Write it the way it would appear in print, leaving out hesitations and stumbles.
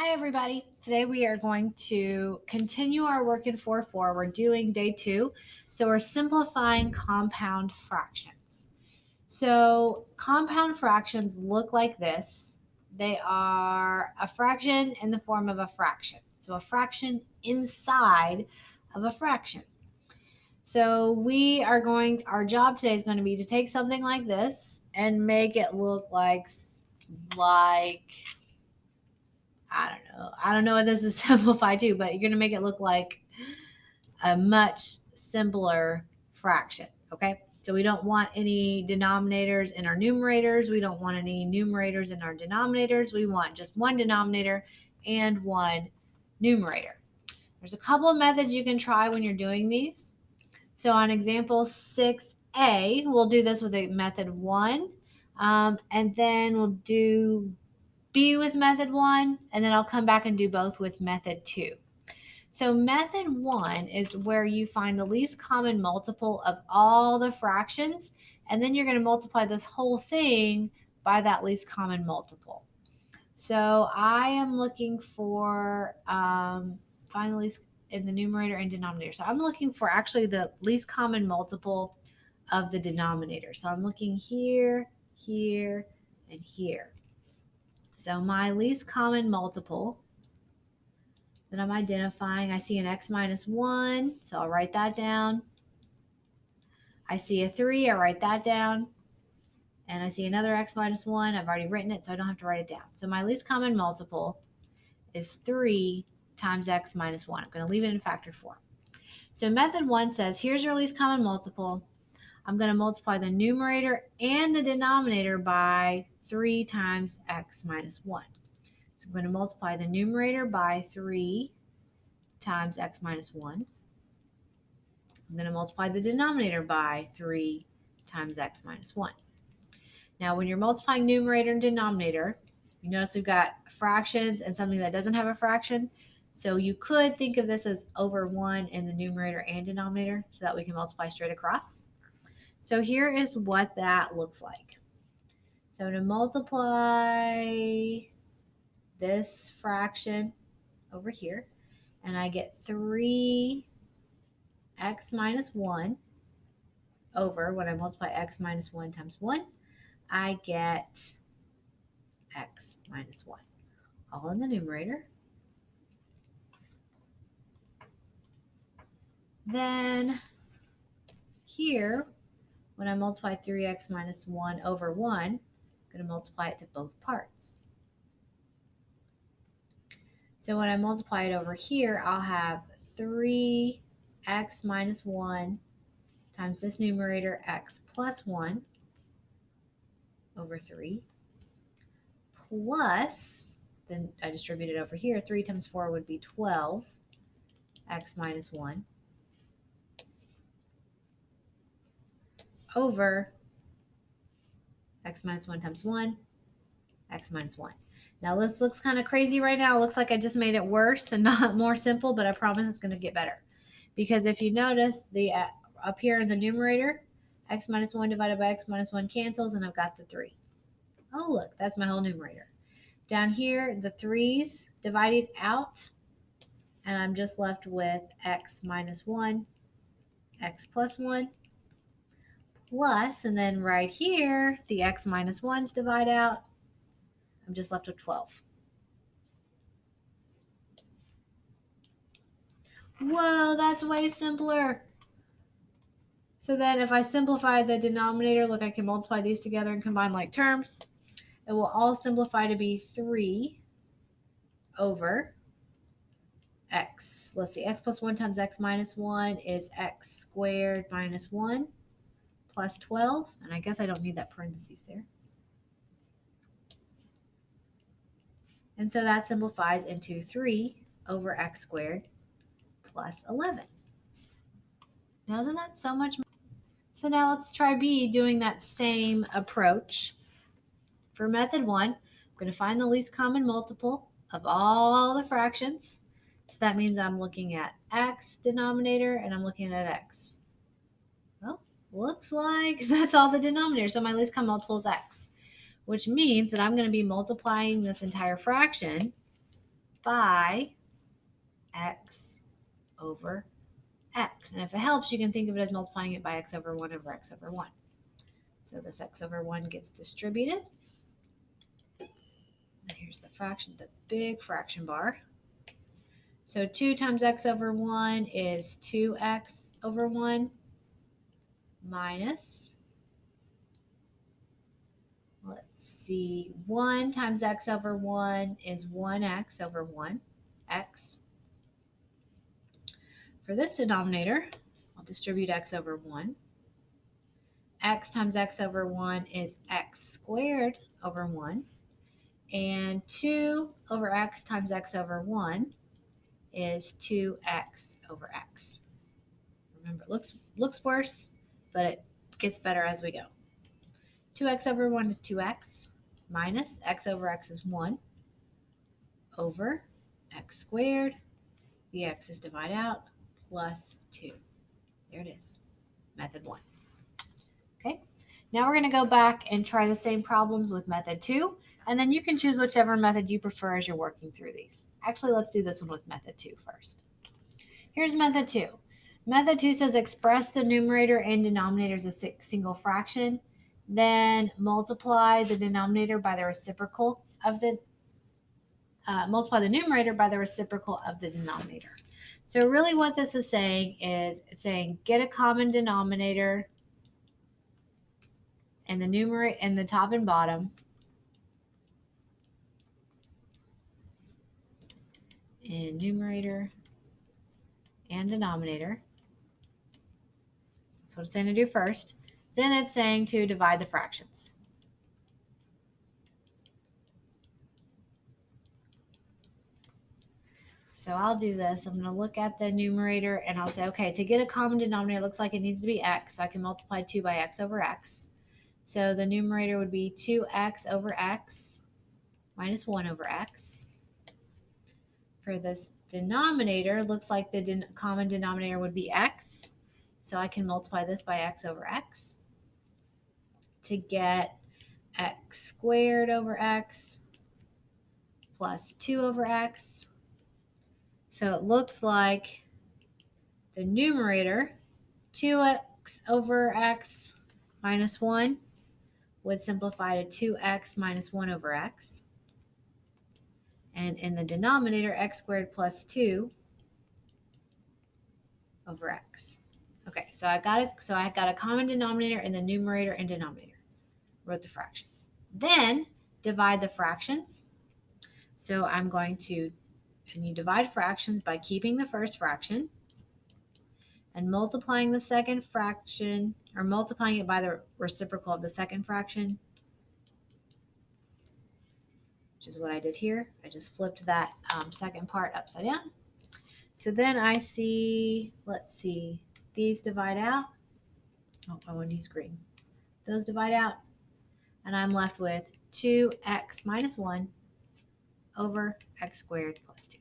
Hi everybody. Today we are going to continue our work in 4-4. We're doing day 2. So we're simplifying compound fractions. So compound fractions look like this. They are a fraction in the form of a fraction. So a fraction inside of a fraction. So our job today is going to be to take something like this and make it look like I don't know what this is simplified to, but you're going to make it look like a much simpler fraction. Okay. So we don't want any denominators in our numerators. We don't want any numerators in our denominators. We want just one denominator and one numerator. There's a couple of methods you can try when you're doing these. So on example 6a, we'll do this with a method 1. And then we'll do B with method 1, and then I'll come back and do both with method 2. So method 1 is where you find the least common multiple of all the fractions, and then you're going to multiply this whole thing by that least common multiple. So I am looking for find the least in the numerator and denominator. So I'm looking for actually the least common multiple of the denominator. So I'm looking here, here, and here. So my least common multiple that I'm identifying, I see an x minus 1, so I'll write that down. I see a 3, I write that down. And I see another x minus 1, I've already written it, so I don't have to write it down. So my least common multiple is 3 times x minus 1. I'm going to leave it in factor form. So method 1 says, here's your least common multiple. I'm going to multiply the numerator and the denominator by 3 times x minus 1. So I'm going to multiply the numerator by 3 times x minus 1. I'm going to multiply the denominator by 3 times x minus 1. Now, when you're multiplying numerator and denominator, you notice we've got fractions and something that doesn't have a fraction. So you could think of this as over 1 in the numerator and denominator so that we can multiply straight across. So here is what that looks like. So to multiply this fraction over here, and I get 3x minus 1 over, when I multiply x minus 1 times 1, I get x minus 1, all in the numerator. Then here, when I multiply 3x minus 1 over 1, I'm going to multiply it to both parts. So when I multiply it over here, I'll have 3x minus 1 times this numerator, x plus 1 over 3, plus, then I distribute it over here, 3 times 4 would be 12, x minus 1, over x minus 1 times 1, x minus 1. Now this looks kind of crazy right now. It looks like I just made it worse and not more simple, but I promise it's going to get better. Because if you notice, the up here in the numerator, x minus 1 divided by x minus 1 cancels, and I've got the 3. Oh, look, that's my whole numerator. Down here, the 3's divided out, and I'm just left with x minus 1, x plus 1, plus, and then right here, the x minus 1's divide out. I'm just left with 12. Whoa, that's way simpler. So then if I simplify the denominator, look, I can multiply these together and combine like terms. It will all simplify to be 3 over x. Let's see, x plus 1 times x minus 1 is x squared minus 1 plus 12. And I guess I don't need that parentheses there. And so that simplifies into 3 over x squared plus 11. Now, isn't that so much more? So now let's try B, doing that same approach. For method 1, I'm going to find the least common multiple of all the fractions. So that means I'm looking at x denominator and I'm looking at x. Well, looks like that's all the denominator. So my least common multiple is x, which means that I'm going to be multiplying this entire fraction by x over x. And if it helps, you can think of it as multiplying it by x over 1 over x over 1. So this x over 1 gets distributed. And here's the fraction, the big fraction bar. So 2 times x over 1 is 2x over 1 minus, let's see, 1 times x over 1 is 1x over 1, x. For this denominator, I'll distribute x over 1. X times x over 1 is x squared over 1. And 2 over x times x over 1 is 2x over x. Remember, it looks worse, but it gets better as we go. 2x over 1 is 2x minus x over x is 1 over x squared. The x's divide out plus 2. There it is, method 1. Okay, now we're going to go back and try the same problems with method 2, and then you can choose whichever method you prefer as you're working through these. Actually, let's do this one with method 2 first. Here's method 2. Method 2 says express the numerator and denominator as a single fraction, then multiply the denominator by the reciprocal of the multiply the numerator by the reciprocal of the denominator. So really what this is saying is it's saying get a common denominator in the numerator in the top and bottom, in numerator and denominator. That's what it's saying to do first. Then it's saying to divide the fractions. So I'll do this. I'm going to look at the numerator and I'll say, okay, to get a common denominator, it looks like it needs to be x. So I can multiply 2 by x over x. So the numerator would be 2x over x minus 1 over x. For this denominator, it looks like the common denominator would be x. So I can multiply this by x over x to get x squared over x plus 2 over x. So it looks like the numerator, 2x over x minus 1, would simplify to 2x minus 1 over x. And in the denominator, x squared plus 2 over x. Okay, so I got it. So I got a common denominator in the numerator and denominator. Wrote the fractions. Then divide the fractions. So I'm going to, and you divide fractions by keeping the first fraction and multiplying the second fraction, or multiplying it by the reciprocal of the second fraction, which is what I did here. I just flipped that second part upside down. So then I see, let's see, these divide out. Oh, I want to use green. Those divide out, and I'm left with 2x minus 1 over x squared plus 2.